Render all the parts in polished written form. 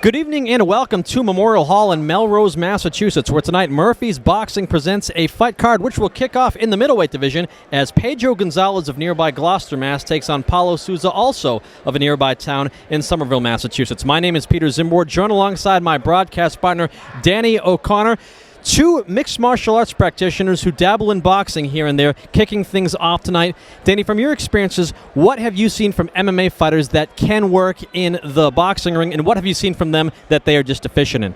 Good evening and welcome to Memorial Hall in Melrose, Massachusetts, where tonight Murphy's Boxing presents a fight card which will kick off in the middleweight division as Pedro Gonzalez of nearby Gloucester, Mass. Takes on Paulo Souza, also of a nearby town in Somerville, Massachusetts. My name is Peter Zimbor, joined alongside my broadcast partner, Danny O'Connor. Two mixed martial arts practitioners who dabble in boxing here and there, kicking things off tonight. Danny, from your experiences, what have you seen from MMA fighters that can work in the boxing ring, and what have you seen from them that they are just deficient in?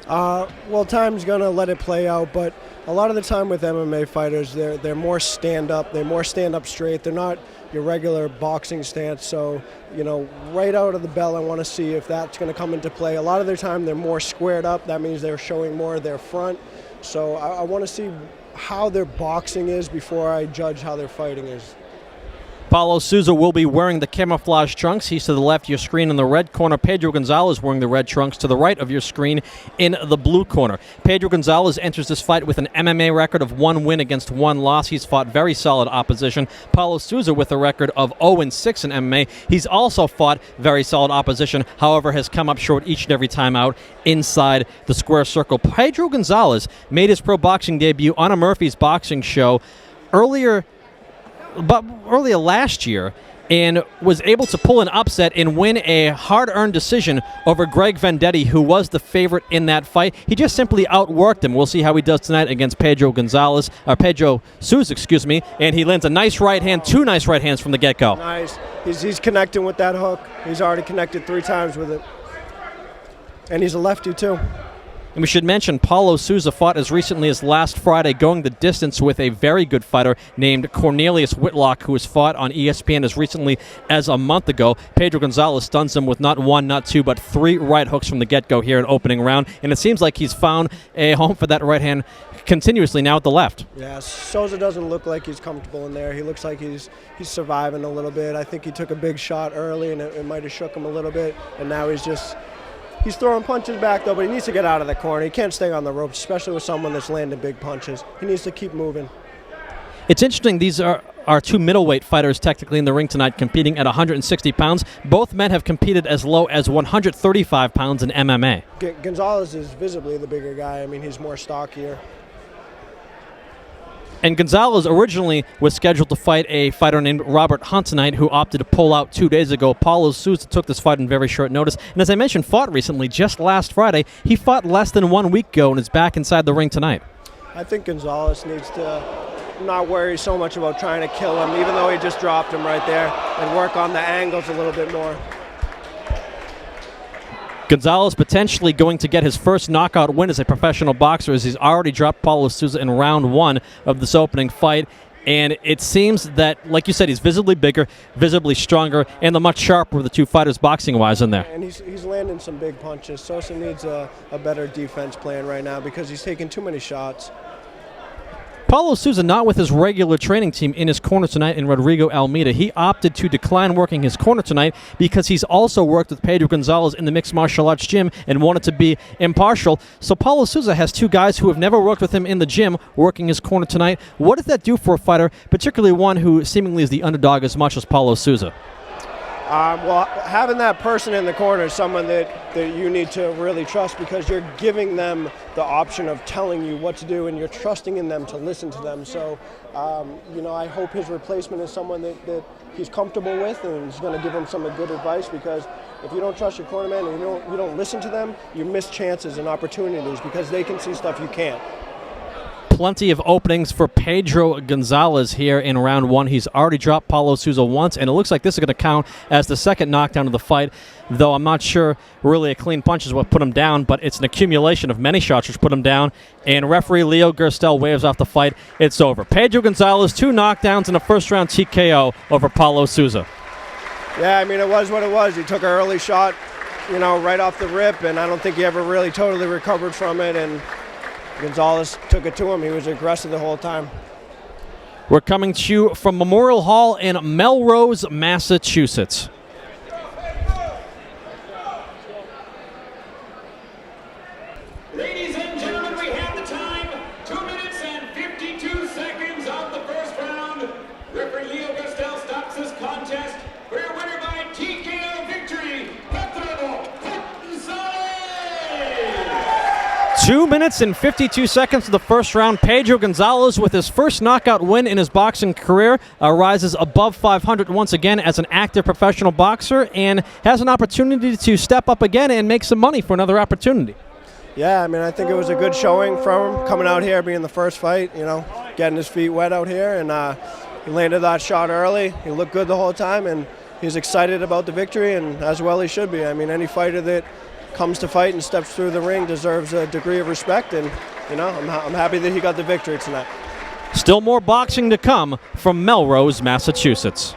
Well, time's going to let it play out, but a lot of the time with MMA fighters, they're more stand-up. They're more stand-up straight. They're not your regular boxing stance. So, right out of the bell, I want to see if that's going to come into play. A lot of their time, they're more squared up. That means they're showing more of their front. So I want to see how their boxing is before I judge how their fighting is. Paulo Souza will be wearing the camouflage trunks. He's to the left of your screen in the red corner. Pedro Gonzalez wearing the red trunks to the right of your screen in the blue corner. Pedro Gonzalez enters this fight with an MMA record of 1 win against 1 loss. He's fought very solid opposition. Paulo Souza with a record of 0-6 in MMA. He's also fought very solid opposition, however, has come up short each and every time out inside the square circle. Pedro Gonzalez made his pro boxing debut on a Murphy's Boxing show earlier last year and was able to pull an upset and win a hard-earned decision over Greg Vendetti, who was the favorite in that fight. He just simply outworked him. We'll see how he does tonight against Pedro Souza, and he lands a nice right hand, 2 nice right hands from the get-go. Nice. He's connecting with that hook. He's already connected 3 times with it. And he's a lefty, too. And we should mention Paulo Souza fought as recently as last Friday, going the distance with a very good fighter named Cornelius Whitlock, who has fought on ESPN as recently as a month ago. Pedro Gonzalez stuns him with not 1, not 2, but 3 right hooks from the get-go here in opening round. And it seems like he's found a home for that right hand continuously now at the left. Yeah, Souza doesn't look like he's comfortable in there. He looks like he's surviving a little bit. I think he took a big shot early, and it might have shook him a little bit. And now he's throwing punches back, though, but he needs to get out of the corner. He can't stay on the ropes, especially with someone that's landing big punches. He needs to keep moving. It's interesting. These are our 2 middleweight fighters technically in the ring tonight, competing at 160 pounds. Both men have competed as low as 135 pounds in MMA. Gonzalez is visibly the bigger guy. I mean, he's more stockier. And Gonzalez originally was scheduled to fight a fighter named Robert Hunt tonight, who opted to pull out 2 days ago. Paulo Souza took this fight on very short notice. And as I mentioned, fought recently, just last Friday. He fought less than 1 week ago and is back inside the ring tonight. I think Gonzalez needs to not worry so much about trying to kill him, even though he just dropped him right there, and work on the angles a little bit more. Gonzalez potentially going to get his first knockout win as a professional boxer, as he's already dropped Paulo Souza in round 1 of this opening fight. And it seems that, like you said, he's visibly bigger, visibly stronger, and the much sharper of the 2 fighters boxing-wise in there. And he's landing some big punches. Souza needs a better defense plan right now because he's taking too many shots. Paulo Souza not with his regular training team in his corner tonight in Rodrigo Almeida. He opted to decline working his corner tonight because he's also worked with Pedro Gonzalez in the mixed martial arts gym and wanted to be impartial. So Paulo Souza has 2 guys who have never worked with him in the gym working his corner tonight. What does that do for a fighter, particularly one who seemingly is the underdog as much as Paulo Souza? Well, having that person in the corner is someone that you need to really trust, because you're giving them the option of telling you what to do, and you're trusting in them to listen to them. So, I hope his replacement is someone that he's comfortable with and is going to give him some good advice, because if you don't trust your cornerman and you don't listen to them, you miss chances and opportunities because they can see stuff you can't. Plenty of openings for Pedro Gonzalez here in round 1. He's already dropped Paulo Souza once, and it looks like this is going to count as the second knockdown of the fight, though I'm not sure really a clean punch is what put him down, but it's an accumulation of many shots which put him down, and referee Leo Gerstel waves off the fight. It's over. Pedro Gonzalez, 2 knockdowns in a first-round TKO over Paulo Souza. Yeah, I mean, it was what it was. He took an early shot, right off the rip, and I don't think he ever really totally recovered from it, and Gonzalez took it to him. He was aggressive the whole time. We're coming to you from Memorial Hall in Melrose, Massachusetts. Ladies and gentlemen, we have the time. 2 minutes and 52 seconds of the first round. Referee Leo Gerstel stops this contest for your winner by TKO victory, Pedro Gonzalez. 2 minutes and 52 seconds of the first round. Pedro Gonzalez, with his first knockout win in his boxing career, rises above 500 once again as an active professional boxer and has an opportunity to step up again and make some money for another opportunity. Yeah, I mean, I think it was a good showing from him coming out here, being the first fight, you know, getting his feet wet out here, and he landed that shot early. He looked good the whole time, and he's excited about the victory, and as well he should be. I mean, any fighter that comes to fight and steps through the ring deserves a degree of respect, and you know, I'm happy that he got the victory tonight. Still more boxing to come from Melrose, Massachusetts.